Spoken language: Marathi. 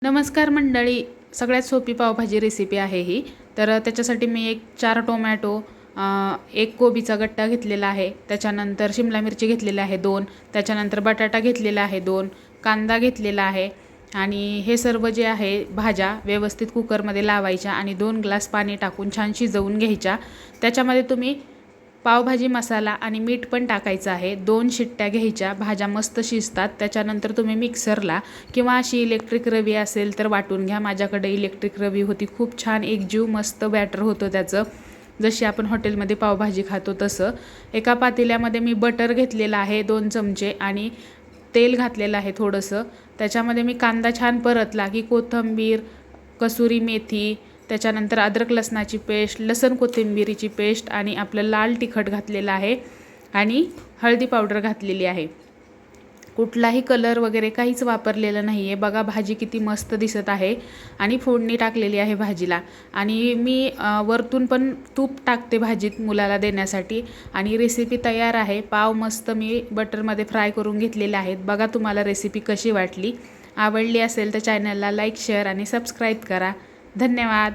नमस्कार मंडळी, सगळ्यात सोपी पावभाजी रेसिपी आहे ही। तर त्याच्यासाठी मी 4 टोमॅटो, 1 कोबीचा गट्टा घेतलेला आहे, त्याच्यानंतर शिमला मिरची घेतलेली आहे 2, त्याच्यानंतर बटाटा घेतलेला आहे 2, कांदा घेतलेला आहे आणि हे सर्व जे आहे भाज्या व्यवस्थित कुकरमध्ये लावायच्या आणि 2 ग्लास पाणी टाकून छान शिजवून घ्यायच्या। त्याच्यामध्ये तुम्ही पावभाजी मसाला आणि मीठ पण टाकायचं आहे। 2 शिट्ट्या घ्यायच्या, भाज्या मस्त शिजतात। त्याच्यानंतर तुम्ही मिक्सरला किंवा अशी इलेक्ट्रिक रवी असेल तर वाटून घ्या। माझ्याकडे इलेक्ट्रिक रवी होती, खूप छान एकजीव मस्त बॅटर होतं त्याचं, जशी आपण हॉटेलमध्ये पावभाजी खातो तसं। एका पातेल्यामध्ये मी बटर घेतलेला आहे 2 चमचे आणि तेल घातलेलं आहे थोडंसं। त्याच्यामध्ये मी कांदा छान परतला की कोथिंबीर, कसुरी मेथी, त्याच्यानंतर अद्रक लसणाची पेस्ट, लसूण कोथिंबीरीची पेस्ट आणि आपलं लाल तिखट घातलेलं आहे आणि हळदी पावडर घातलेली आहे। कुठलाही कलर वगैरे काहीच वापरलेलं नाही आहे। बघा भाजी किती मस्त दिसत आहे आणि फोडणी टाकलेली आहे भाजीला। आणि मी वरतून पण तूप टाकते भाजीत मुलाला देण्यासाठी। आणि रेसिपी तयार आहे। पाव मस्त मी बटरमध्ये फ्राय करून घेतलेले आहेत। बघा तुम्हाला रेसिपी कशी वाटली, आवडली असेल तर चॅनलला लाईक, शेअर आणि सबस्क्राईब करा। धन्यवाद।